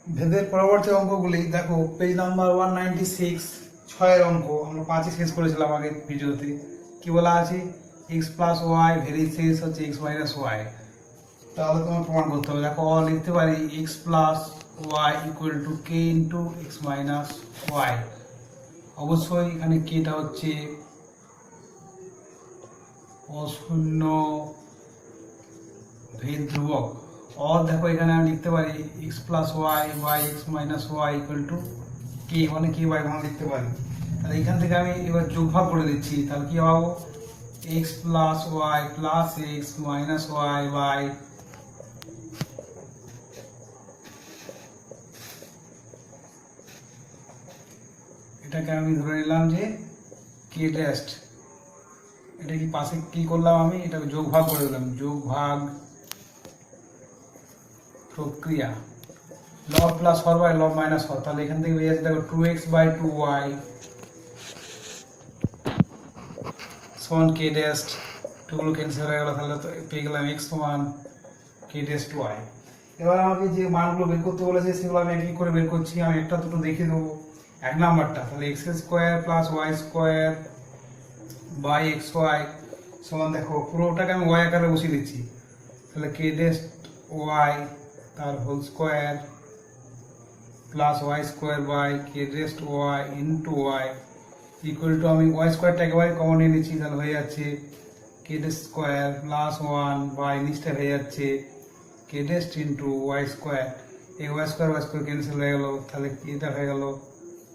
ভেদের পরবর্তী অঙ্কগুলি দেখো, page number 196, 6-এর অঙ্ক আমরা 5-এ শেষ করেছিলাম আগের ভিডিওতে। কি বলা আছে? x প্লাস ওয়াই ভেরিসেস হচ্ছে x মাইনাস ওয়াই। তাহলে তোমার প্রমাণ করতে হবে। দেখো, লিখতে পারি x plus Y equal to K into X minus Y. অবশ্যই এখানে কেটা হচ্ছে অশূন্য ভেদ ধ্রুবক। দেখো, এখানে আমি লিখতে পারি x plus y by x minus y equal to k, মানে কে বাই ওয়ান লিখতে পারি। তাহলে এখান থেকে আমি এবার যোগভাগ করে দিচ্ছি। তাহলে কি পাবো? x plus Y plus X minus Y by এটাকে আমি ধরে নিলাম যে কে টেস্ট। এটা কি পাশে কি করলাম আমি? এটাকে যোগভাগ করে দিলাম, যোগভাগ প্রক্রিয়া। লব প্লাস হর বাই লব মাইনাস হর। তাহলে এখান থেকে বেরিয়ে যাচ্ছে দেখো 2x বাই 2y সমান কে টেস্ট। টুগুলো ক্যান্সেল হয়ে গেল। তাহলে তো পেয়ে গেলাম x সমান কে টেস্ট y। এবার আমাকে যে মানগুলো বের করতে বলেছে সেগুলো আমি একই করে বের করছি। আমি একটা দুটো দেখিয়ে দেবো। এক নাম্বারটা তাহলে x square plus y square by x y সমান, দেখো পুরোটাকে আমি ওয়াই আকারে বসিয়ে দিচ্ছি। তাহলে কে টেস্ট ওয়াই তার whole square plus y square by k test y into y equal to, আমি ওয়াই স্কোয়ারটা একেবারে কমন নিয়ে নিচ্ছি। তাহলে হয়ে যাচ্ছে k test square plus one by নিচটা হয়ে যাচ্ছে k test into y square. এই ওয়াই স্কোয়ার ক্যান্সেল হয়ে গেল। তাহলে এটা হয়ে গেল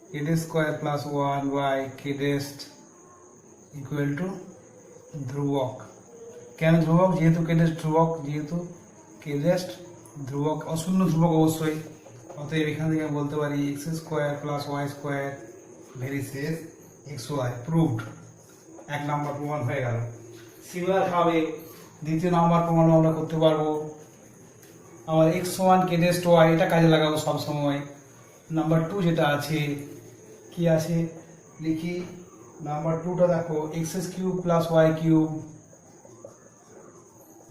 k test square plus one by k test equal to ধ্রুবক। কেন ধ্রুবক? যেহেতু কে টেস্ট ধ্রুবক, যেহেতু কে টেস্ট ধ্রুবক, অশূন্য ধ্রুবক অবশ্যই। অতএব এখান থেকে আমি বলতে পারি x square plus y square varies x y proved. এক নাম্বার প্রমাণ হয়ে গেল। সিমিলার ভাবে দ্বিতীয় নাম্বার প্রমাণ আমরা করতে পারবো। আমার এক্স সমান কে টেস্ট ওয়াই, এটা কাজে লাগাবো সব সময়। নাম্বার 2 যেটা আছে, কি আছে লিখি। নাম্বার 2টা দেখো, X cube plus Y cube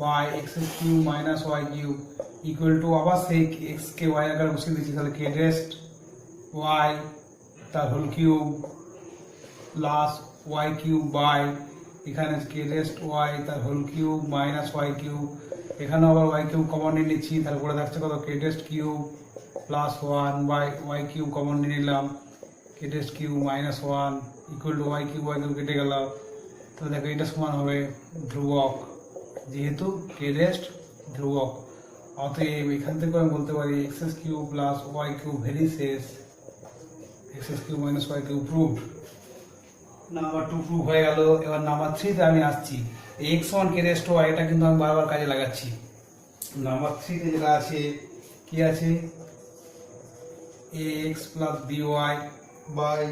Y X cube minus Y cube equal to, আবার সেই এক্স কে ওয়াই আকারে বসিয়ে দিচ্ছি। তাহলে কে টেস্ট ওয়াই তার whole cube plus Y cube by এখানে কে টেস্ট ওয়াই তার whole cube minus Y cube. এখানে আবার ওয়াই কিউব কমন নিয়ে নিচ্ছি। তারপরে থাকছে কত? K test cube plus one by y cube common নিয়ে নিলাম, k test cube minus one equal to y cube কেটে গেল। তো দেখো এটা সমান হবে ধ্রুবক, যেহেতু কে টেস্ট ধ্রুবক। অতএব এখান থেকে আমি বলতে পারি x cube plus Y cube varies x cube minus Y cube proved. Number 2 prove হয়ে গেল। এবার নাম্বার 3তে আমি আসছি। এক্স সমান কে টেস্ট ওয়াই, এটা কিন্তু আমি বারবার কাজে লাগাচ্ছি। নাম্বার 3তে যেটা আছে, কি আছে? ax plus by by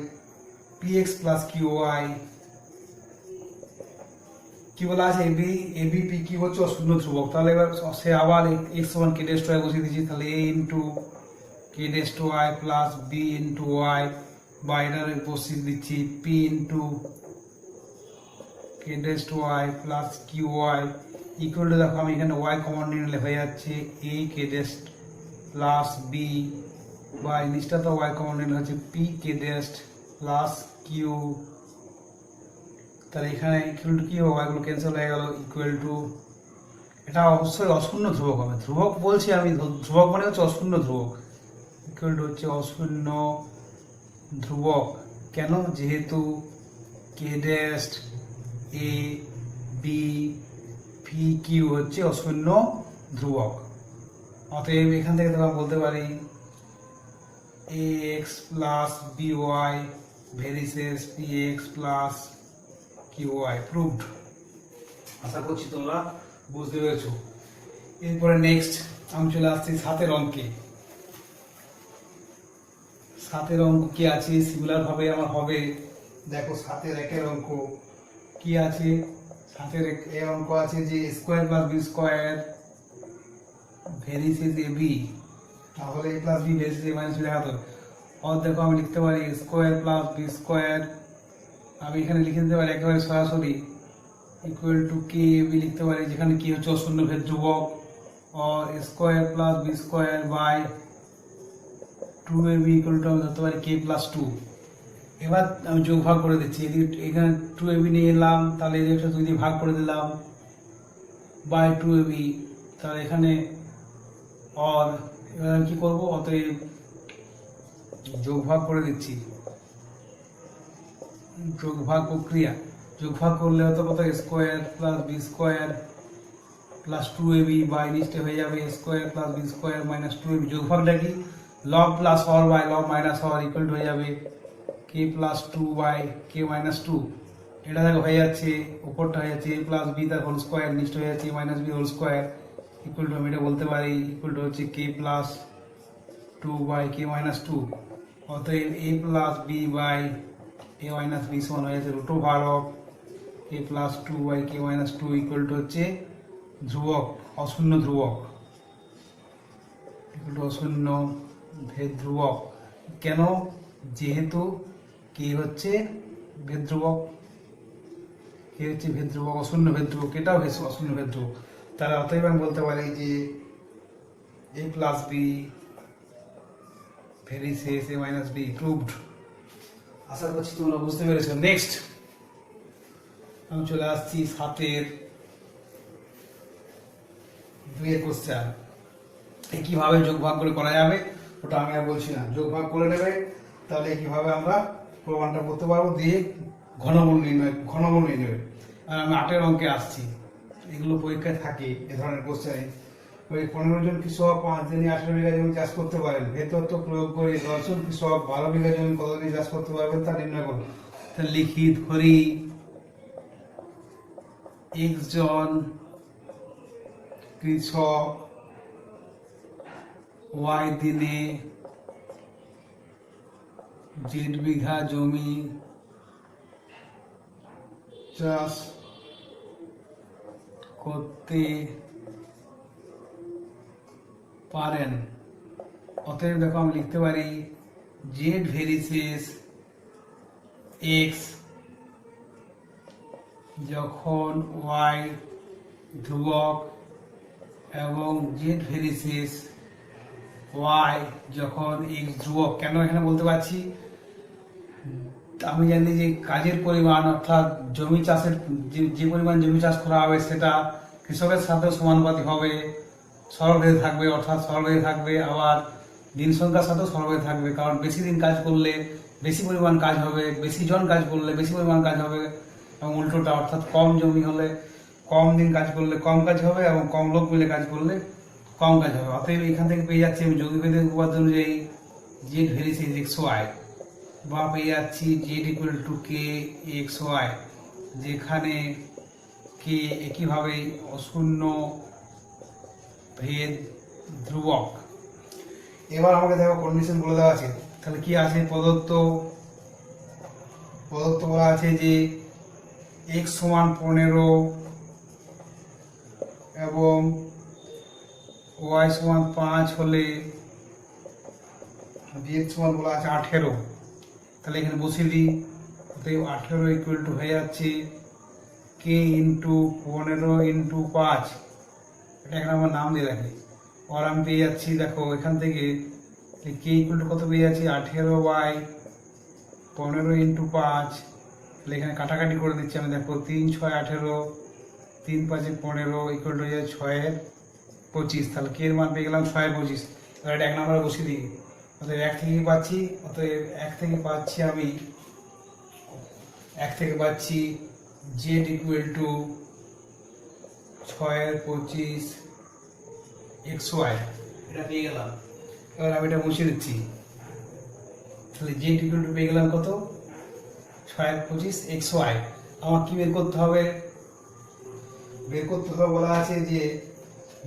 px plus qy। কি বলা আছে? ab p q হচ্ছে অশূন্য ধ্রুবক। তাহলে এবার সে আবার x সমান কে টেস্ট ওয়াই বসিয়ে দিচ্ছি। তাহলে a into K test Y plus b into Y বা এটার বসিয়ে দিচ্ছি p into K test Y plus Q Y equal to, দেখো আমি এখানে ওয়াই কমন নিয়ে নিলে হয়ে যাচ্ছে a K test plus b বা নিচটা তো ওয়াই কমন নিলে হচ্ছে p কে টেস্ট প্লাস কিউ। তাহলে এখানে ইকুয়াল টু কি হবে? ওয়াইগুলো ক্যান্সেল হয়ে গেল। ইকুয়াল টু, এটা অবশ্যই অশূন্য ধ্রুবক হবে। ধ্রুবক বলছি আমি, ধ্রুবক মানে হচ্ছে অশূন্য ধ্রুবক। ইকুয়াল টু হচ্ছে অশূন্য ধ্রুবক। কেন? যেহেতু কে test A B P Q হচ্ছে অশূন্য ধ্রুবক। অতএব এখান থেকে তোমরা বলতে পারি ax plus by varies px plus qy proved. আশা করছি তোমরা বুঝতে পেরেছো। এরপরে নেক্সট আমি চলে আসছি 7-এর অঙ্কে। 7-এর অঙ্ক কি আছে? সিমিলার ভাবে আমার হবে। দেখো 7-এর 1-এর অঙ্ক কি আছে? 7-এর এর অঙ্ক আছে যে square plus B square varies a b. তাহলে a plus b varies a minus b লেখা তো। দেখো আমি লিখতে পারি স্কোয়ার প্লাস বি স্কোয়ার, আমি এখানে লিখে দিতে পারি একেবারে সরাসরি ইকুয়াল টু কে বি লিখতে পারি, যেখানে কি হচ্ছে অশূন্য ভেদ ধ্রুবক। A square plus B square by 2ab equal to আমি ধরতে পারি k প্লাস 2। এবার আমি যোগ ভাগ করে দিচ্ছি, এখানে 2ab নিয়ে এলাম, তাহলে এটা 2 দিয়ে ভাগ করে দিলাম বাই 2ab, তাহলে এখানে অর এবার আমি কি করবো, অতএব যোগ ভাগ করে দিচ্ছি, যোগ ভাগ প্রক্রিয়া, যোগ ভাগ করলে হতো কত square plus B square plus 2ab by নিচে হয়ে যাবে square plus B square minus 2ab। যোগ ভাগটা কি লব প্লাস হর বাই লব মাইনাস হর ইকুয়াল টু হয়ে যাবে k plus 2 by k minus 2। এটা দেখো হয়ে যাচ্ছে, উপরটা হয়ে যাচ্ছে a প্লাস বি তার হোল স্কোয়ার, নিচে হয়ে যাচ্ছে minus B whole square equal to আমি এটা বলতে পারি ইকুয়াল টু হচ্ছে k plus 2 by k minus 2। অতএব a plus B by a minus B সমান হয়ে যাচ্ছে root over of k plus 2 by k minus 2 equal to হচ্ছে ধ্রুবক, অশূন্য ধ্রুবক, ইকুয়াল টু অশূন্য ভেদ ধ্রুবক। কেন? যেহেতু k হচ্ছে ভেদ ধ্রুবক, k হচ্ছে ভেদ ধ্রুবক, অশূন্য ভেদ ধ্রুবক, এটাও অশূন্য ভেদ ধ্রুবক। তাহলে অতএব আমি বলতে পারি যে a plus b varies a minus b proved. আশা করছি তোমরা বুঝতে পেরেছো। নেক্সট আমি চলে আসছি 7-এর 2-এর কোশ্চেন। কিভাবে যোগ ভাগ করে করা যাবে ওটা আমি আর বলছি না, যোগ ভাগ করে নেবে, তাহলে কিভাবে আমরা প্রমাণটা করতে পারবো, দিয়ে ঘনমূল নিয়ে নেবে। আর আমি 8-এর অঙ্কে আসছি, এগুলো পরীক্ষায় থাকে এ ধরনের কোশ্চেনে। ওই 15 জন কৃষক 5 দিনে 18 বিঘা জমি চাষ করতে পারেন, ভেদতত্ত্ব প্রয়োগ করে 10 জন কৃষক 12 বিঘা জমি কত দিনে চাষ করতে পারবেন তা নির্ণয় করুন। তা লিখি ধরি x জন কৃষক y দিনে z বিঘা জমি চাষ করতে পারেন। অতএব দেখো আমি লিখতে পারি z ভেরিসেস x যখন y ধ্রুবক এবং z ভেরিসেস y যখন x ধ্রুবক। কেন এখানে বলতে পারছি, আমি জানি যে কাজের পরিমাণ অর্থাৎ জমি চাষের যে পরিমাণ জমি চাষ করা হবে সেটা কৃষকের সাথে সমানুপাতিক হবে, সরলরেখা থাকবে, অর্থাৎ সরলরেখা থাকবে, আবার দিন সংখ্যার সাথেও সরলরেখা থাকবে। কারণ বেশি দিন কাজ করলে বেশি পরিমাণ কাজ হবে, বেশি জন কাজ করলে বেশি পরিমাণ কাজ হবে, এবং উল্টোটা অর্থাৎ কম জমি হলে কম দিন কাজ করলে কম কাজ হবে, এবং কম লোক মিলে কাজ করলে কম কাজ হবে। অতএব এখান থেকে পেয়ে যাচ্ছি আমি যৌগিকভেদের উপপাদ্য অনুযায়ী z ভেরিসেস xy, বা পেয়ে যাচ্ছি z equal to k xy, যেখানে k একইভাবে অশূন্য ভেদ ধ্রুবক। এবার আমাকে দেখো কন্ডিশন বলে দেওয়া আছে, তাহলে কি আছে, প্রদত্ত বলা আছে যে x সমান 15 এবং y সমান 5 হলে z সমান বলা আছে 18। তাহলে এখানে বসিয়ে দিই, অতএব 18 ইকুয়াল টু হয়ে যাচ্ছে k ইন্টু 15 ইন্টু 5, এটা এখানে আমার নাম দিয়ে রাখি। আর আমি পেয়ে যাচ্ছি দেখো এখান থেকে k ইকুয়াল টু কত পেয়ে যাচ্ছি 18 বাই 15 ইন্টু 5। তাহলে এখানে কাটাকাটি করে দিচ্ছি আমি, দেখো 3 6 18, 3 5 15 ইকুয়াল টু হয়ে যায় 6 25। তাহলে k এর মান পেয়ে গেলাম 6 25। এবার এটা 1 নম্বরে বসিয়ে দিই, অতএব 1 থেকে পাচ্ছি, অতএব 1 থেকে পাচ্ছি আমি z ইকুয়াল টু 6 25 xy, এটা পেয়ে গেলাম। এবার আমি এটা বসিয়ে দিচ্ছি, তাহলে z ইকুয়াল টু পেয়ে গেলাম কত 6 25 xy। আমার কি বের করতে হবে, বলা আছে যে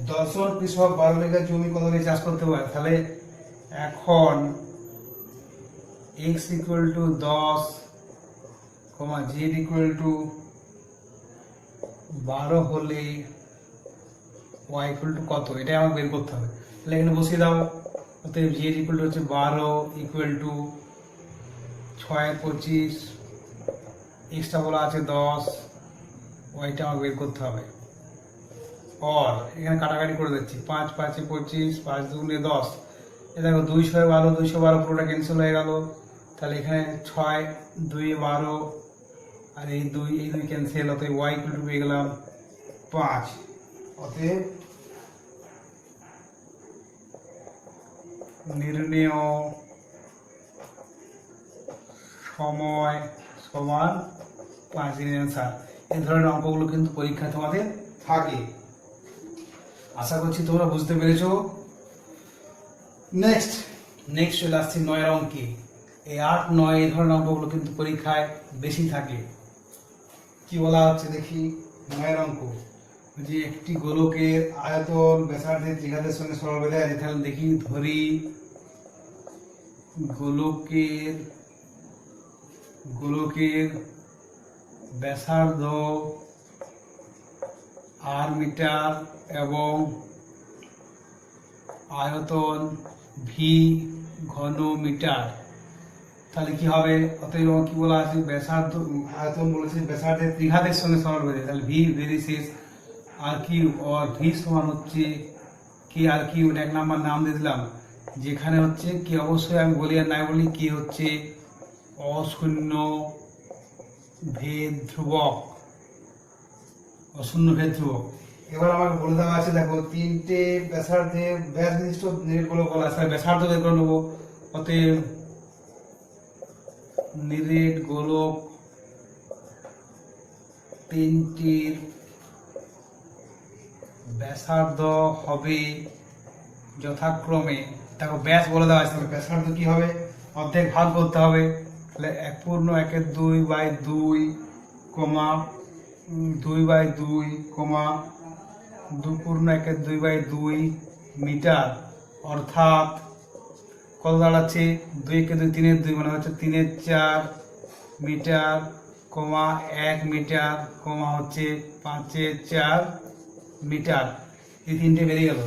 10 জন কৃষক 12 বিঘা জমি কত দিয়ে চাষ করতে পারে। তাহলে এখন x equal to 10, z equal to 12 হলে y ইকুয়াল টু কত, এটাই আমাকে বের করতে হবে। তাহলে এখানে বসিয়ে দাও, অতএব z ইকুয়াল টু হচ্ছে 12 ইকুয়াল টু 6 25, এক্সটা বলা আছে 10, ওয়াইটা আমাকে বের করতে হবে। আর এখানে কাটাকাটি করে দিচ্ছি, 5 5 25, 5 2 10, এ দেখো 212 212 পুরোটা ক্যান্সেল হয়ে গেল, তাহলে এখানে 6 2 12 আর এই 2 ক্যান্সেল, অতএব y ইকুয়াল টু পেয়ে গেলাম 5। অতএব নির্ণেয় সময় সমান 5 দিনের অ্যান্সার। এই ধরনের অঙ্কগুলো কিন্তু পরীক্ষায় তোমাদের থাকে। আশা করছি তোমরা বুঝতে পেরেছো। নেক্সট চলে আসছে 9 অঙ্কে। এই 8 9 এই ধরনের অঙ্কগুলো কিন্তু পরীক্ষায় বেশি থাকে। কি বলা হচ্ছে দেখি 9 অঙ্ক, যে একটি গোলকের আয়তন ব্যাসার্ধের ত্রিঘাতের সঙ্গে সরল বেঁধে আছে। তাহলে দেখি ধরি গোলকের ব্যাসার্ধ r মিটার এবং আয়তন v ঘন মিটার। তাহলে কি হবে? অতএব কি বলা আছে? ব্যাসার্ধ আয়তন বলেছে ব্যাসার্ধের ত্রিঘাতের সঙ্গে সরল বেঁধে। তাহলে v ভেরিসিস r কিউব আর v সমান হচ্ছে কি আর কিউব, এক নাম্বার নাম দিয়ে দিলাম। যেখানে হচ্ছে কি, অবশ্যই আমি বলি আর নাই বলি, কি হচ্ছে অশূন্য ভেদ ধ্রুবক, অশূন্য ভেদ ধ্রুবক। এবার আমাকে বলে দেওয়া আছে, দেখো 3টে ব্যাসার্ধে ব্যাস নির্দিষ্ট নিরেট গোলক বলা আছে, ব্যাসার্ধ বের করে নেবো। অতএব নিরেট গোলক 3টির ব্যাসার্ধ হবে যথাক্রমে, দেখো ব্যাস বলে দেওয়া আছে, ব্যাসার্ধ কি হবে? অর্ধেক ভাগ করতে হবে। তাহলে 1/2/2 কমা 2/2 কমা 2/2/2 মিটার, অর্থাৎ কত দাঁড়াচ্ছে? 2 3 2 মানে হচ্ছে 3 4 মিটার কমা 1 মিটার কমা হচ্ছে 5 4 মিটার। এই তিনটে বেরিয়ে গেল।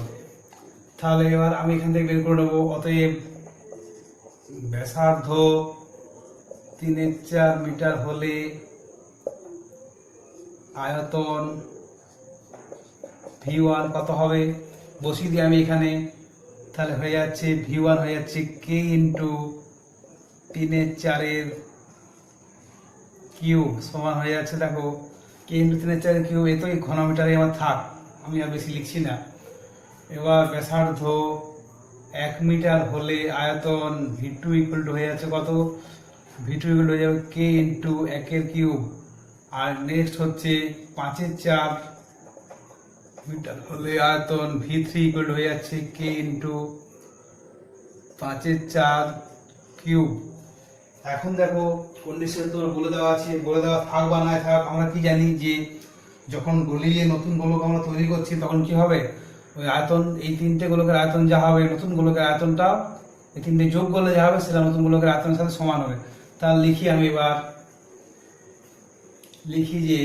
তাহলে এবার আমি এখান থেকে বের করে নেবো। অতএব ব্যাসার্ধ 3 4 মিটার হলে আয়তন v1 কত হবে? বসিয়ে দিই আমি এখানে। তাহলে হয়ে যাচ্ছে v1 হয়ে যাচ্ছে k ইন্টু 3 4 কিউব সমান হয়ে যাচ্ছে, দেখো k ইন্টু 3 4 কিউব। এ তো এই ঘনমিটারে আমার থাক, আমি আর বেশি লিখছি না। এবার ব্যাসার্ধ 1 মিটার হলে আয়তন v2 ইকুয়াল টু হয়ে যাচ্ছে কত? v2 ইকুয়াল টু হয়ে যাবে k ইন্টু 1 কিউব। আর নেক্সট হচ্ছে 5 4 মিটার হলে আয়তন v3 ইকুয়াল টু হয়ে যাচ্ছে k ইন্টু 5 4 কিউব। এখন দেখো কন্ডিশন তোমার বলে দেওয়া আছে, বলে দেওয়া থাক বা না থাক, আমরা কি জানি যে যখন গলিয়ে নতুন গোলক আমরা তৈরি করছি তখন কি হবে? ওই আয়তন, এই 3টে গোলকের আয়তন যা হবে, নতুন গোলকের আয়তনটা এই 3টে যোগ করলে যা হবে সেটা নতুন গোলকের আয়তনের সাথে সমান হবে। তাহলে লিখি আমি এবার, লিখি যে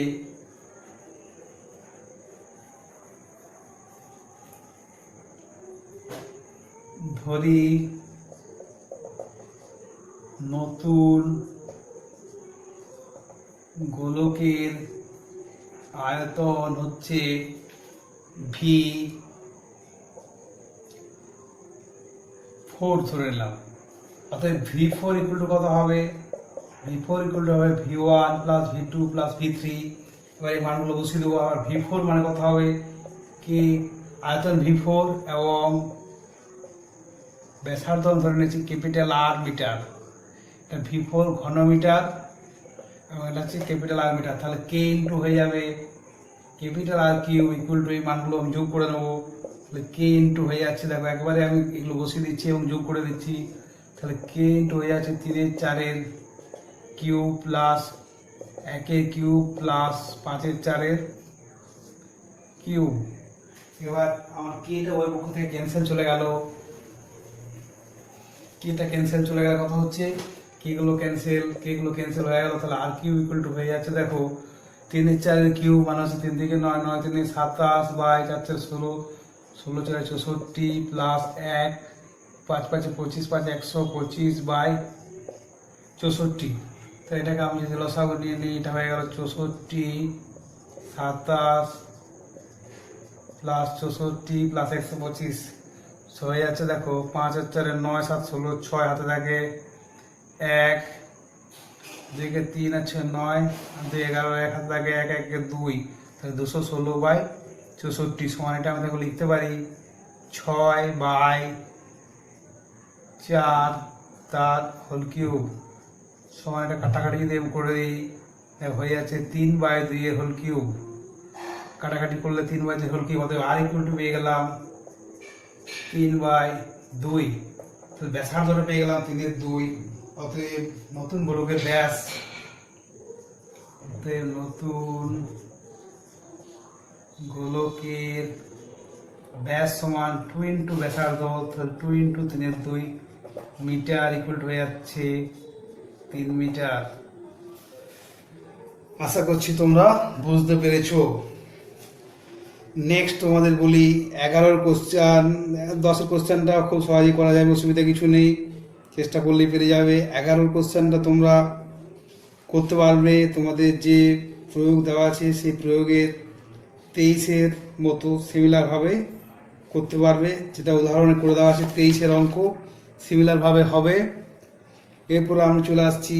ধরি নতুন গোলকের আয়তন হচ্ছে v4 ধরে নিলাম। অর্থাৎ v4 ইকুয়াল টু কত হবে? v4 ইকুয়াল টু হবে v1 plus v2 plus v3। এবার এই মানগুলো বসিয়ে দেবো। আবার v4 মানে কত হবে? কি আয়তন v4 এবং ব্যাসার্ধ ধরে নিয়েছি ক্যাপিটাল R মিটার, এটা v4 ঘন মিটার এবং এটা হচ্ছে ক্যাপিটাল R মিটার। তাহলে k ইন্টু হয়ে যাবে capital R cube equal two, এই মানগুলো আমি যোগ করে নেবো। তাহলে k ইন্টু হয়ে যাচ্ছে, দেখো একবারে আমি এগুলো বসিয়ে দিচ্ছি এবং যোগ করে দিচ্ছি। তাহলে k ইন্টু হয়ে যাচ্ছে 3 4 cube plus 1 cube plus 5 4 cube. এবার আমার kটা ওই পক্ষ থেকে ক্যান্সেল চলে গেল, kটা ক্যান্সেল চলে গেল। কথা হচ্ছে k গুলো ক্যান্সেল হয়ে গেল। তাহলে r কিউব ইকুয়াল টু হয়ে যাচ্ছে, দেখো 3 4 কিউব মানে হচ্ছে 3 থেকে 9 9 3 27 বাই 4 4 16 16 4 64 প্লাস 1 5 5 25 5 125 বাই 64। তো এটাকে আমি যদি লসাগু নিয়ে নিই, এটা হয়ে গেল 64 27 প্লাস 64 প্লাস 125 হয়ে যাচ্ছে দেখো 5 আর 4 9 7 16 6 হাতে থাকে 1 2 কে 3 আছে 9 আর 2 11 1 হাতে থাকে 1 1 কে 2 তাহলে 216/64 সমান এটা আমি দেখো লিখতে পারি 6/4 তার হোল কিউব সমান এটা কাটাকাটি যদি আমি করে দিই হয়ে যাচ্ছে 3/2 এর হোল কিউব কাটাকাটি করলে 3/2 হোল কিউব অতএব আর ইকুয়াল টু পেয়ে গেলাম 3/2 তো ব্যাসার্ধটা পেয়ে গেলাম 3/2 অতএব নতুন গোলকের ব্যাস অতএব নতুন গোলকের ব্যাস সমান 2 ইন্টু ব্যাসার্ধ 2 ইন্টু 3/2 মিটার ইকুয়াল টু হয়ে যাচ্ছে 3 মিটার। আশা করছি তোমরা বুঝতে পেরেছো। নেক্সট তোমাদের বলি 11 কোশ্চেন। 10 কোশ্চেনটা খুব সহজেই করা যাবে, অসুবিধা কিছু নেই, চেষ্টা করলেই পেরে যাবে। 11 কোশ্চেনটা তোমরা করতে পারবে। তোমাদের যে প্রয়োগ দেওয়া আছে সেই প্রয়োগের 23-এর মতো সিমিলারভাবে করতে পারবে, যেটা উদাহরণে করে দেওয়া আছে 23-এর অঙ্ক সিমিলারভাবে হবে। এরপর আমি চলে আসছি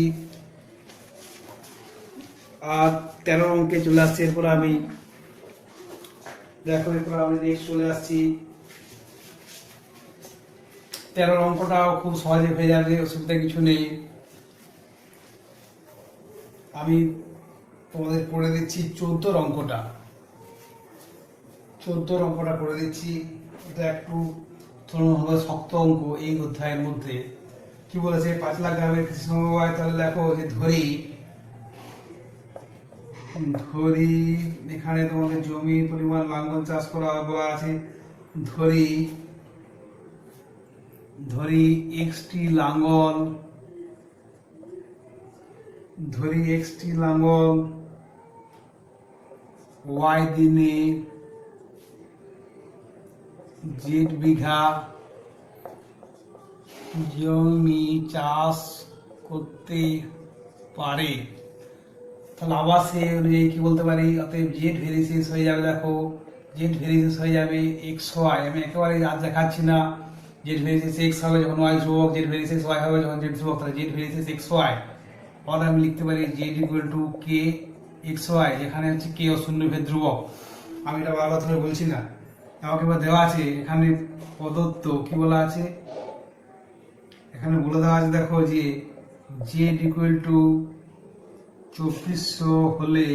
আর 13 অঙ্কে চলে আসছি। এরপর আমি দেখো এরপর আমি নেক্সট চলে আসছি 13 অঙ্কটাও খুব সহজে হয়ে যাবে, অসুবিধা কিছু নেই। আমি তোমাদের করে দিচ্ছি 14 অঙ্কটা। 14 অঙ্কটা করে দিচ্ছি। এটা একটু তুলনামূলক শক্ত অঙ্ক এই অধ্যায়ের মধ্যে। কি বলেছে 5 লাখ গ্রামের কৃষি সমবায়, তাহলে দেখো যে ধরি এখানে তোমাদের জমি পরিমাণ লাঙ্গল চাষ করা বলা আছে। ধরি এক্সটি লাঙ্গল ওয়াই দিনে জেড বিঘা জমি চাষ করতে পারে। তাহলে আবার সে অনুযায়ী কি বলতে পারি, অতএব জেড ভেরিসিস হয়ে যাবে। দেখো জেড ভেরিসিস হয়ে যাবে এক্স ওয়াই। আমি একেবারে আজ দেখাচ্ছি না। জেড ভেরিসিস এক্স হবে যখন ওয়াই ধ্রুবক, জেড ভেরিসিস ওয়াই হবে যখন জেড ধ্রুবক। তাহলে জেড ভেরিসিস এক্স ওয়াই, আর আমি লিখতে পারি Z equal to K X Y, যেখানে হচ্ছে কে ও শূন্য ভেদ ধ্রুবক। আমি এটা বারবার ধরে বলছি না, আমাকে এবার দেওয়া আছে এখানে প্রদত্ত কি বলা আছে, এখানে বলে দেওয়া আছে দেখো যে জেড ইকুয়াল টু 2400 হলে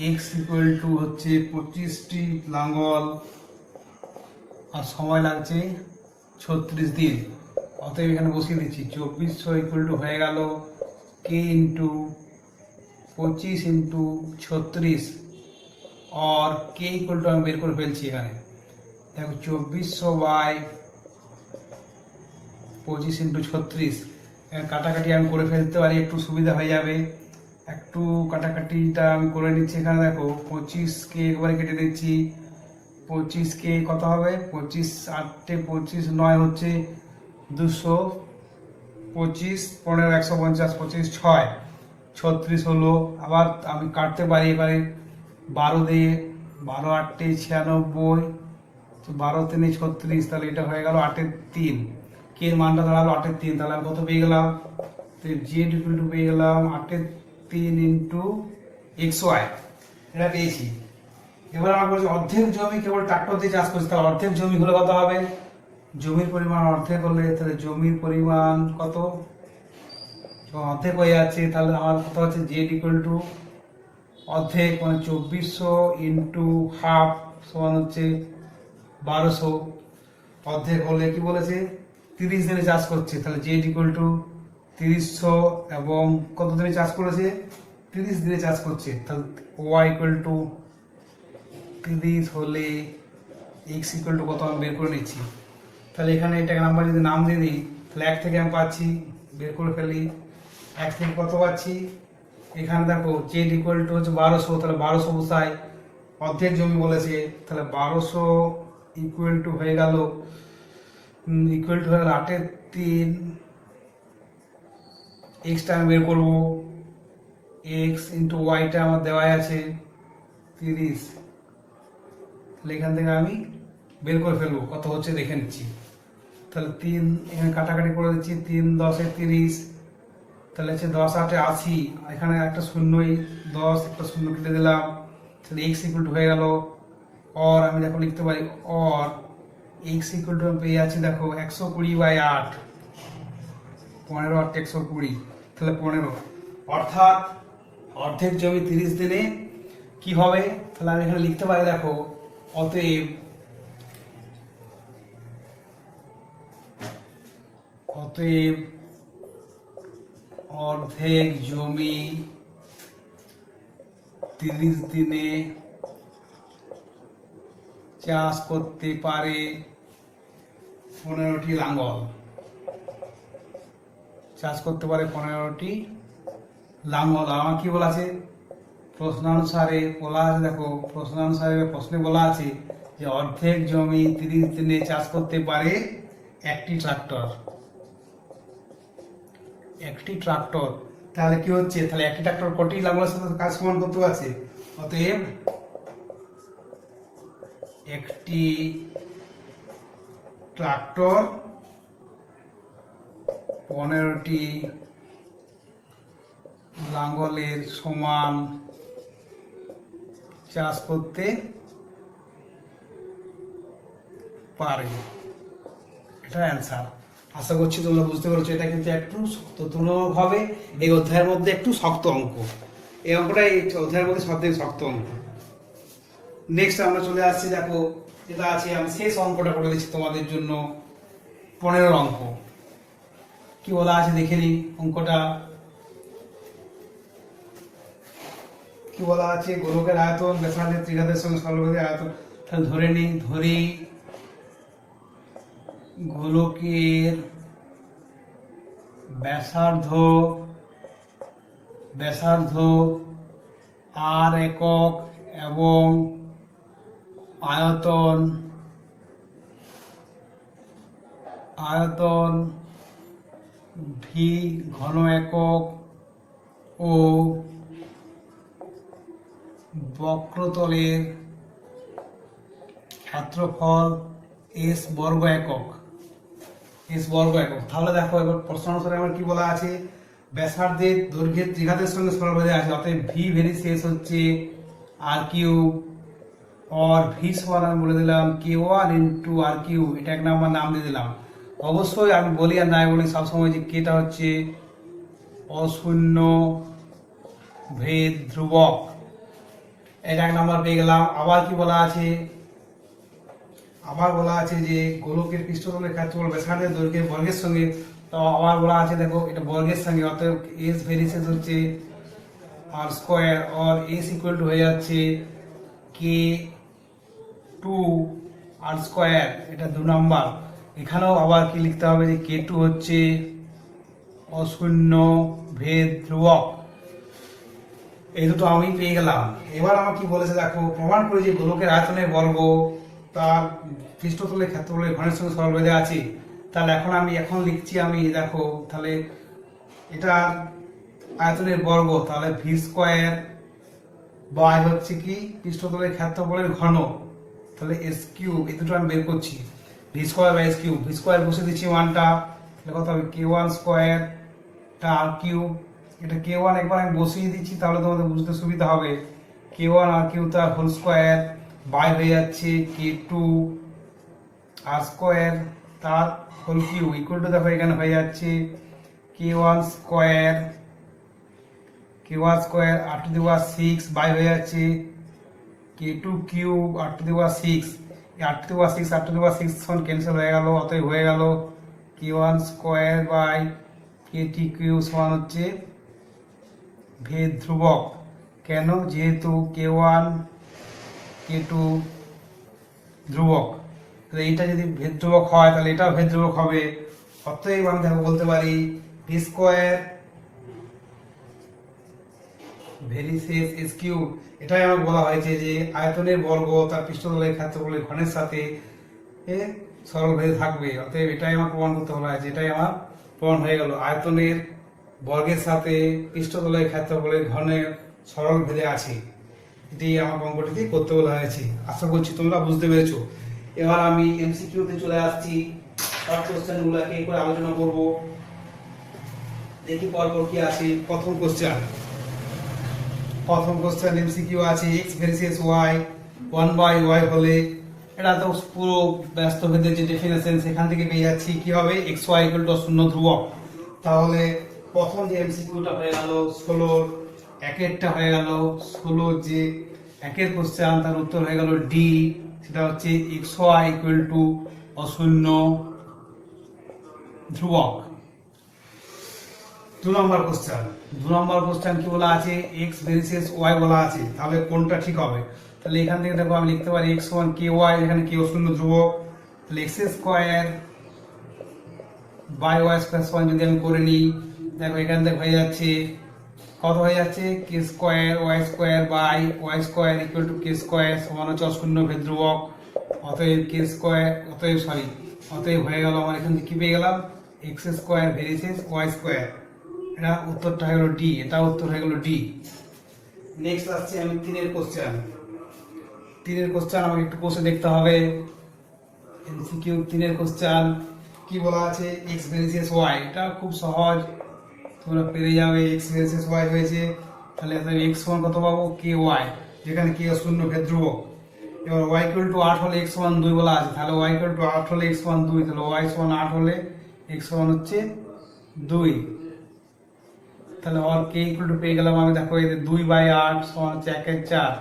এক্স ইকুয়াল টু হচ্ছে 25টি লাঙ্গল আর সময় লাগছে 36 দিন। অতএব এখানে বসিয়ে দিচ্ছি 2400 ইকুয়াল টু হয়ে গেল কে ইন্টু 25 ইন্টু 36 और কে ইকুয়াল টু আমি বের করে ফেলছি। এখানে দেখো 2400/25 ইন্টু 36 কাটাকাটি আমি করে ফেলতে পারি, একটু সুবিধা হয়ে যাবে। একটু কাটাকাটিটা আমি করে নিচ্ছি। এখানে দেখো 25কে একবারে কেটে দিচ্ছি। 25কে কত হবে, 25 8 25 9 হচ্ছে 200, 25 15 150 25 6 36 হলো। আবার আমি কাটতে পারি এবারে 12 দিয়ে, 12 8 96, 12 3 36, তাহলে এটা হয়ে গেল 8 3। কে এর মানটা দাঁড়ালো 8 3। তাহলে আমি কত পেয়ে গেলাম, তো জেড ইকুয়াল টু পেয়ে গেলাম 8 3 ইন্টু এক্স ওয়াই, এটা পেয়েছি। এবার আমার বলছে অর্ধেক জমি কেবল ট্রাক্টর দিয়ে চাষ করছে, তাহলে অর্ধেক জমি হলে কত হবে, জমির পরিমাণ অর্ধেক হলে তাহলে জমির পরিমাণ কত, অর্ধেক হয়ে যাচ্ছে। তাহলে আমার কত হচ্ছে জেড ইকুয়াল টু অর্ধেক মানে 2400 ইন্টু হাফ সমান হচ্ছে 1200। অর্ধেক হলে কি বলেছে 30 দিনে চাষ করছে, তাহলে জেড ইকুয়াল টু 300 এবং কত দিনে চাষ করেছে 30 দিনে চাষ করছে। তাহলে ওয়াই ইকুয়াল টু 30 হলে এক্স ইকুয়াল টু কত আমি বের করে নিচ্ছি। তাহলে এখানে এটাকে নাম্বার যদি নাম দিয়ে দিই তাহলে 1 থেকে আমি পাচ্ছি, বের করে ফেলি 1 থেকে কত পাচ্ছি। এখানে দেখো জেড ইকুয়াল টু হচ্ছে 1200, তাহলে 1200 বসাই, অর্ধেক জমি বলেছে, তাহলে 1200 ইকুয়াল টু হয়ে গেল 8 3। এক্সটা আমি বের করবো, এক্স ইন্টু ওয়াইটা আমার দেওয়াই আছে 30, তাহলে এখান থেকে আমি বের করে ফেলবো কত হচ্ছে দেখে নিচ্ছি। তাহলে 3 এখানে কাটাকাটি করে দিচ্ছি, 3 10 30, তাহলে হচ্ছে 10 8 80, এখানে একটা শূন্যই 10 একটা শূন্য কেটে দিলাম, তাহলে x ইকুয়াল টু হয়ে গেল। অর আমি দেখো লিখতে পারি অর x ইকুয়াল টু পেয়ে যাচ্ছি দেখো 120/8, 15 8 120, তাহলে 15, অর্থাৎ অর্ধেক জমি 30 দিনে কি হবে, তাহলে আমি এখানে লিখতে পারি দেখো অতএব অতএব অর্ধেক জমি 30 দিনে চাষ করতে পারে 15টি লাঙ্গল, চাষ করতে পারে 15টি লাঙ্গল। আমার কি বলা আছে প্রশ্নানুসারে বলা আছে, দেখো প্রশ্নানুসারে প্রশ্নে বলা আছে যে অর্ধেক জমি 30 দিনে চাষ করতে পারে একটি ট্রাক্টর, একটি ট্রাক্টর। তাহলে কি হচ্ছে, তাহলে একটি ট্রাক্টর কটি লাঙ্গলের সাথে কাজ সমান করতে আছে, অতএব একটি ট্রাক্টর 15টি লাঙ্গলের সমান চাষ করতে পারে। এটা অ্যান্সার। আশা করছি তোমরা বুঝতে পারছো। এটা কিন্তু একটু শক্ত তুলনামূলকভাবে এই অধ্যায়ের মধ্যে একটু শক্ত অঙ্ক, এই অঙ্কটা এই অধ্যায়ের মধ্যে সবথেকে শক্ত অঙ্ক। নেক্সট আমরা চলে আসছি, দেখো যেটা আছে আমি শেষ অঙ্কটা করে দিচ্ছি তোমাদের জন্য, 15 অঙ্ক। কি বলা আছে দেখে নিই অঙ্কটা। কি বলা আছে, গোলকের আয়তন ব্যাসার্ধের ত্রিঘাতের সঙ্গে সরলরেখার আয়তন। তাহলে ধরে নিই, ধরি গোলকের ব্যাসার্ধ r একক এবং আয়তন v ঘন একক ও বক্রতলের ক্ষেত্রফল s বর্গ একক, তাহলে দেখো এবার প্রশ্ন অনুসারে আমার কি বলা আছে, ব্যাসার্ধের দৈর্ঘ্যের ত্রিঘাতের সঙ্গে সরলরেখা আছে, অতএব v ভেরিসিয়াস হচ্ছে r কিউব, और v সমান আমি বলে দিলাম k1 ইনটু r কিউব, এটা এক নাম্বার নাম দিয়ে দিলাম। অবশ্যই আমি বলি আর নাই বলি সবসময় যে কেটা হচ্ছে অশূন্য ভেদ ধ্রুবক, এটা এক নাম্বার পেয়ে গেলাম। আবার কি বলা আছে, আবার বলা আছে যে গোলকের পৃষ্ঠতলের ক্ষেত্রফল ব্যাসার্ধের দৈর্ঘ্যের বর্গের সঙ্গে, তো আবার বলা আছে দেখো এটা বর্গের সঙ্গে, অতএব s ভেরিসিয়াস হচ্ছে r স্কয়ার, और s ইকুয়াল টু হয়ে যাচ্ছে k2 r স্কয়ার, এটা 2 নাম্বার। এখানেও আবার কি লিখতে হবে যে k2 হচ্ছে অশূন্য ভেদ ধ্রুবক, এই দুটো আমি পেয়ে গেলাম। এবার আমার কি বলেছে দেখো, প্রমাণ করে যে গোলকের আয়তনের বর্গ তার পৃষ্ঠতলের ক্ষেত্রফলের ঘনের সঙ্গে সরলরেখা আছে। তাহলে এখন লিখছি আমি দেখো, তাহলে এটা আয়তনের বর্গ, তাহলে ভি স্কয়ার বাই হচ্ছে কি পৃষ্ঠতলের ক্ষেত্রফলের ঘন, তাহলে এস কিউব, এই দুটো আমি বের করছি, V square by S cube. V square বসে দিচ্ছি ওয়ানটা, তাহলে কত হবে k1 স্কয়ার টা আর কিউব, এটা k1 একবার আমি বসিয়ে দিচ্ছি তাহলে তোমাদের বুঝতে সুবিধা হবে, k1 আর কিউব তার হোল স্কয়ার বাই হয়ে যাচ্ছে k2 আর স্কয়ার তার হোল কিউব ইকুয়াল টু দেখো এখানে হয়ে যাচ্ছে k1 square r to the power 6 by হয়ে যাচ্ছে k2 cube r to the power 6, r to the power 6 r to the power 6 সমান ক্যান্সেল হয়ে গেল, অতএব হয়ে গেল k1 square by kt cube সমান হচ্ছে ভেদ ধ্রুবক। কেন, যেহেতু k1 k2 ধ্রুবক, তাহলে এইটা যদি ভেদ ধ্রুবক হয় তাহলে এটাও ভেদ ধ্রুবক হবে, অতএব আমি দেখো বলতে পারি ভি স্কয়ার ভেরিসিয়াস এস কিউব, এটাই আমাকে বলা হয়েছে যে আয়তনের বর্গ তার পৃষ্ঠতলের ক্ষেত্রফলের ঘনের সাথে সরলভেদ থাকবে, অতএব এটাই আমার প্রমাণ করতে হলো, এটাই আমার প্রমাণ হয়ে গেল, আয়তনের বর্গের সাথে পৃষ্ঠতলের ক্ষেত্রফলের ঘনের সরলভেদে আছে। এটি আমার অঙ্কটিতে করতে বলা হয়েছে। আশা করছি তোমরা বুঝতে পেরেছো। এবার আমি এমসিকিউতে চলে আসছি, সব কোশ্চেনগুলোকে করে আলোচনা করব। দেখি পরপর কি আছে। প্রথম কোশ্চেন এমসিকিউ আছে x ভার্সেস y 1/y হলে, এটা তো পুরো ব্যস্ত ভেদের যে ডেফিনেশন সেখান থেকে পেয়ে যাচ্ছি কি হবে xy শূন্য ধ্রুবক। তাহলে প্রথম যে এমসিকিউটা হয়ে গেল 16 একেরটা হয়ে গেল 16 যে একের কোশ্চেন, তার উত্তর হয়ে গেল ডি, সেটা হচ্ছে xy অশূন্য ধ্রুবক। দু নম্বর কোশ্চেন কি বলা আছে x ভার্সেস y বলা আছে, তাহলে কোনটা ঠিক হবে? তাহলে এখান থেকে দেখো আমি লিখতে পারি x সমান ky, এখানে k শূন্য ধ্রুবক, তাহলে x square by y square সমান যদি আমি করে নিই, দেখো এখান থেকে হয়ে যাচ্ছে কত হয়ে যাচ্ছে k square y square by y square equal to k square সমান হচ্ছে অশূন্য ভেদ ধ্রুবক। অতএব k স্কয়ার অতএব হয়ে গেল আমার এখান থেকে কি পেয়ে গেলাম x square versus y square. এটা উত্তরটা হয়ে গেল ডি, এটা উত্তর হয়ে গেল ডি। নেক্সট আসছে আমি তিনের কোশ্চেন আমাকে একটু বসে দেখতে হবে। এমসিকিউ তিনের কোশ্চেন কি বলা আছে x ভার্সেস y, এটা খুব সহজ, তোমরা পেরে যাবে। x ভার্সেস y হয়েছে, তাহলে x সমান কত পাবো ky, যেখানে k শূন্য ভেদ ধ্রুবক। এবার y ইকুয়াল টু 8 হলে x সমান 2 বলা আছে, তাহলে y ইকুয়াল টু 8 হলে x সমান 2, তাহলে y সমান 8 হলে x সমান হচ্ছে 2। তাহলে আর k ইকুয়াল টু পেয়ে গেলাম আমি, দেখো এই 2/8 সমান হচ্ছে 1/4,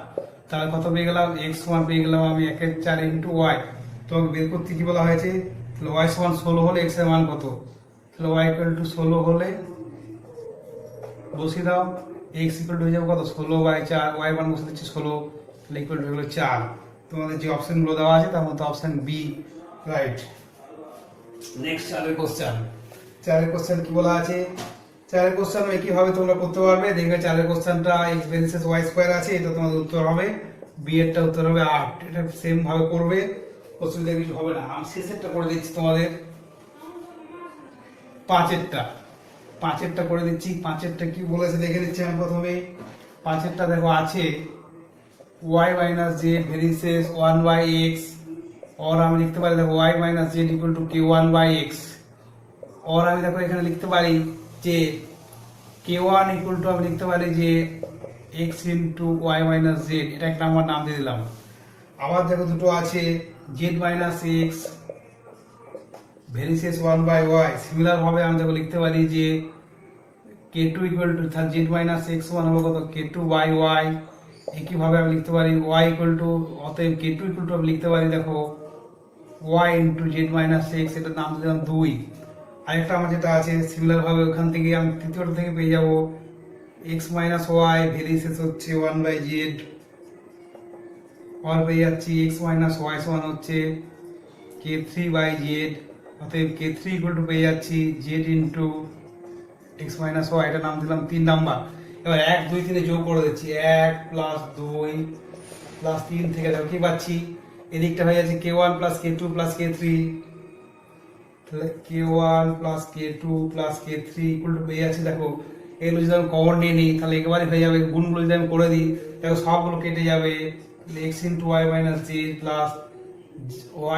তাহলে কত পেয়ে গেলাম x সমান পেয়ে গেলাম আমি 1/4 ইনটু y। তো বের করতে কি বলা হয়েছে, তাহলে y সমান 16 হলে x এর মান কত, তাহলে y ইকুয়াল টু 16 হলে বসিয়ে দাও, x ইকুয়াল টু হয়ে যাবে কত 16/4, y মান বসে দিচ্ছি 16, তাহলে ইকুয়াল টু হলো 4। তোমাদের যে অপশনগুলো দেওয়া আছে তার মধ্যে অপশন বি রাইট। নেক্সট চারের কোশ্চেন কি বলা আছে, চারের কোশ্চেন একইভাবে তোমরা করতে পারবে। দেখবে চারের কোশ্চেনটা x ভার্সেস y স্কয়ার আছে, এটা তোমাদের উত্তর হবে বি এরটা উত্তর হবে 8। এটা সেম ভাবে করবে, অসুবিধা কিছু হবে না। আমি শেষেরটা করে দিচ্ছি তোমাদের, পাঁচেরটা করে দিচ্ছি। পাঁচেরটা কি বলেছে দেখে নিচ্ছি আমি প্রথমে। পাঁচেরটা দেখো আছে y minus Z versus 1/x, और আমি লিখতে পারি দেখো y minus Z equal two k1/x, और আমি দেখো এখানে লিখতে পারি যে k1 ইকুয়াল টু আমি লিখতে পারি যে x into y minus Z, এটা একটা আমার নাম দিয়ে দিলাম। আবার দেখো দুটো আছে z minus x versus 1/y, similar ভাবে আমি দেখো লিখতে পারি যে k2 equal to z minus x সমান হবে কত k2/y। একইভাবে আমি লিখতে পারি y ইকুয়াল টু, অতএব k2 ইকুয়াল টু আমি লিখতে পারি দেখো y into z minus x, এটার নাম দিলাম 2। আরেকটা আমার যেটা আছে সিমিলার ভাবে ওখান থেকে আমি তৃতীয়টা থেকে পেয়ে যাব x মাইনাস y ভার্সেস হচ্ছে 1/z, আর পেয়ে যাচ্ছি x মাইনাস y সমান হচ্ছে k3/z, অতএব k3 ইকুয়াল টু পেয়ে যাচ্ছি z into x minus y, এটা নাম দিলাম 3 নাম্বার। এবার 1 2 3 যোগ করে দিচ্ছি, 1 প্লাস 2 প্লাস 3 থেকে দেখো কি পাচ্ছি, এদিকটা হয়ে যাচ্ছে k1 plus k2 plus k3, তাহলে k1 plus k2 plus k3 equal to পেয়ে যাচ্ছে। দেখো এগুলো যদি আমি কমন নিয়ে নিই তাহলে একেবারে হয়ে যাবে, গুণগুলো যদি আমি করে দিই দেখো সবগুলো কেটে যাবে, x into y minus z plus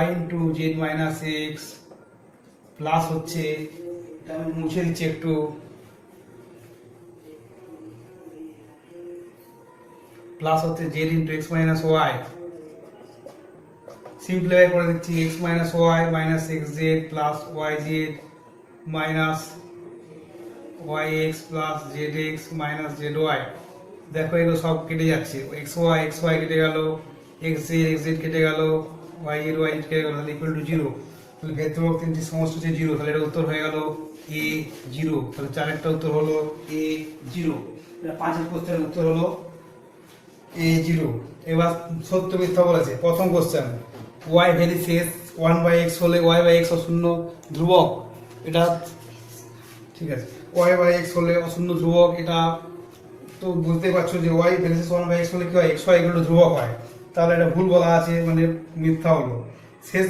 y into z minus x plus হচ্ছে, এটা আমি মুছে দিচ্ছি একটু, প্লাস হচ্ছে z into x minus y, simplify করে দিচ্ছি x minus y minus xz plus yz minus yx plus zx minus zy। দেখো এগুলো সব কেটে যাচ্ছে, xy কেটে গেল, xz কেটে গেল, y কেটে গেল, তাহলে ইকুয়াল টু 0। তাহলে ভেতর তিনটি সমস্ত হচ্ছে 0, তাহলে এটা উত্তর হয়ে গেল a0। তাহলে চারেরটা উত্তর হলো a0, পাঁচের কোশ্চেনের উত্তর হলো a0। এবার সত্য মিথ্যা বলেছে। প্রথম কোশ্চেন y ভার্সেস 1/x হলে y/x অশূন্য ধ্রুবক, এটা ঠিক আছে। y/x হলে অশূন্য ধ্রুবক, এটা তো বুঝতে পারছো যে y ভার্সেস 1/x হলে কি হয় xy ইকুয়াল টু ধ্রুবক হয়, তাহলে এটা ভুল বলা আছে, মানে মিথ্যা হলো। শেষ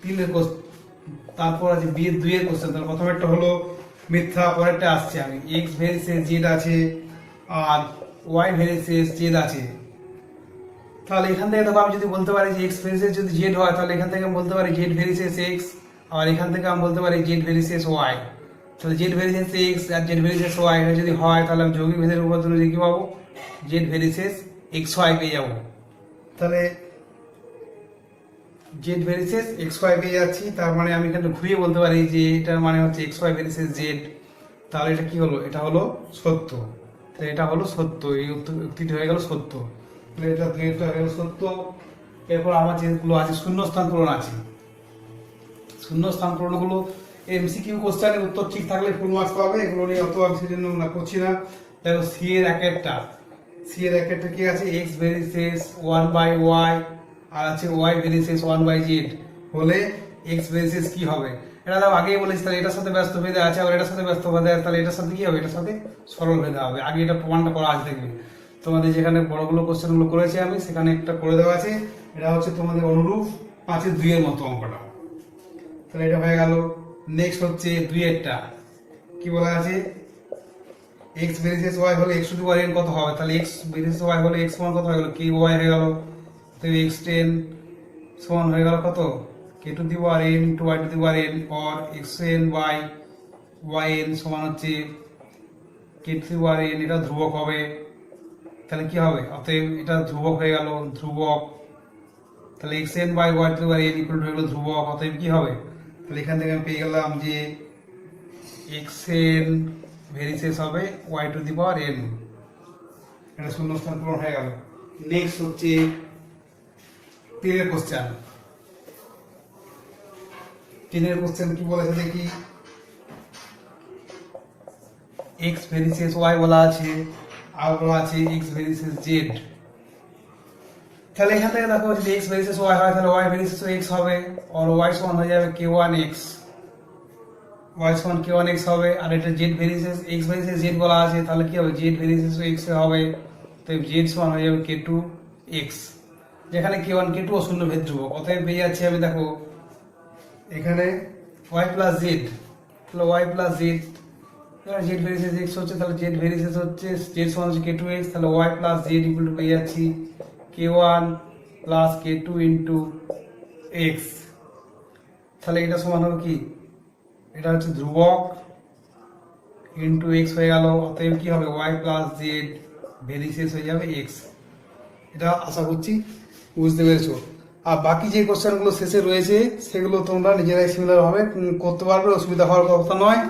তিনের কোশ্চেন, তারপর আছে বি এর 2 এর কোশ্চেন। তাহলে প্রথমেরটা হলো মিথ্যা, পরেরটা আসছে আমি x ভার্সেস z আছে আর y ভার্সেস z আছে, তাহলে এখান থেকে দেখো আমি যদি বলতে পারি যে এক্স ভেরিসেস যদি জেড হয়, তাহলে এখান থেকে আমি বলতে পারি জেড ভেরিসেস এক্স, আর এখান থেকে আমি বলতে পারি জেড ভেরিসেস ওয়াই। তাহলে জেড ভেরিসেস এক্স আর জেড ভেরিসেস ওয়াই এটা যদি হয়, তাহলে আমি যৌগিক ভেদের উপপাদ্য অনুযায়ী কি পাবো? জেড ভেরিসেস এক্স ওয়াই পেয়ে যাবো। তাহলে জেড ভেরিসেস এক্স ওয়াই পেয়ে যাচ্ছি, তার মানে আমি এখানে ঘুরিয়ে বলতে পারি যে এটার মানে হচ্ছে এক্স ওয়াই ভেরিসেস জেড। তাহলে এটা কি হলো? এটা হলো সত্য। তাহলে এটা হলো সত্য, এই উক্তিটি হয়ে গেল সত্য। তাহলে এটা হয়ে গেল সত্য। এরপর আমার যেগুলো আছে শূন্যস্থান পূরণ আছে, শূন্যস্থান পূরণগুলো এমসিকিউ কোশ্চেনের উত্তর ঠিক থাকলে ফুল মার্কস পাবে, এগুলো নিয়ে অত আমি সেজন্য না করছি না। দেখো সি এর একটা কি আছে? এক্স ভেরিসেস 1/y আর আছে ওয়াই ভেরিসেস 1/z হলে এক্স ভেরিসেস কি হবে? এটা তো আগেই বলেছি। তাহলে এটার সাথে ব্যস্ত ভেদে আছে, আবার এটার সাথে ব্যস্ত ভেদে আছে, তাহলে এটার সাথে কি হবে? এটার সাথে সরল ভেদে হবে। আগে এটা প্রমাণটা করা আছে, দেখবে তোমাদের যেখানে বড়গুলো কোশ্চেনগুলো করেছি আমি, সেখানে একটা করে দেওয়া আছে। এটা হচ্ছে তোমাদের অনুরূপ 5-2 এর মতো অঙ্কটা। তাহলে এটা হয়ে গেল। নেক্সট হচ্ছে 2 এরটা কি বলা আছে? x ভেরিসেস y হলে x two the power n কত হবে? তাহলে x ভেরিসেস y হলে x সমান কত হয়ে গেল? ky হয়ে গেল। তাহলে x10 সমান হয়ে গেল কত? k to the power n into y to the power n, or xn by yn সমান হচ্ছে k to the power n। এটা ধ্রুবক হবে। তাহলে কি হবে? অতএব এটা ধ্রুবক হয়ে গেল, ধ্রুবক। তাহলে xn by y to the power n equal to হয়ে গেল ধ্রুবক। অতএব কি হবে? তাহলে এখান থেকে আমি পেয়ে গেলাম যে xn ভেরিসেস হবে y to the power n। এটা শূন্যস্থান পূরণ হয়ে গেল। নেক্সট হচ্ছে 3 এর কোশ্চেন। 3 এর কোশ্চেন কি বলেছে দেখি? x ভেরিসেস y বলা আছে, আর বলা আছে x ভেরিসেস z। তাহলে এখান থেকে দেখো যদি x ভেরিসেস y হয়, তাহলে y ভেরিসেস x হবে, আর y সমান হয়ে যাবে k1x, y সমান k1x হবে। আর এটা z ভেরিসেস x ভেরিসেস z বলা আছে, তাহলে কি হবে? z ভেরিসেস x হবে, তো z সমান হয়ে যাবে k2x, যেখানে k1 k2 ও শূন্য ভেদ ধ্রুবক। অতএব পেয়ে যাচ্ছি আমি, দেখো এখানে y প্লাস z, তাহলে y plus z, z ভেরিসেস x হচ্ছে, তাহলে z ভেরিসেস হচ্ছে z সমান হচ্ছে k2x, তাহলে y plus z equal to পেয়ে যাচ্ছি k1 plus k2 into x। তাহলে এটা সমান হবে কি? এটা হচ্ছে ধ্রুবক ইনটু x হয়ে গেল। অতএব কি হবে? y প্লাস z ভেরিসেস হয়ে যাবে x। এটা আশা করছি বুঝতে পেরেছো। আর বাকি যে কোশ্চেনগুলো শেষে রয়েছে সেগুলো তোমরা নিজেরাই সিমিলার ভাবে করতে পারবে, অসুবিধা হওয়ার কথা নয়।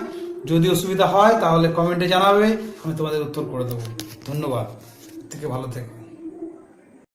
যদি অসুবিধা হয় তাহলে কমেন্টে জানাবে, আমি তোমাদের উত্তর করে দেবো। ধন্যবাদ, থেকে ভালো থেকে।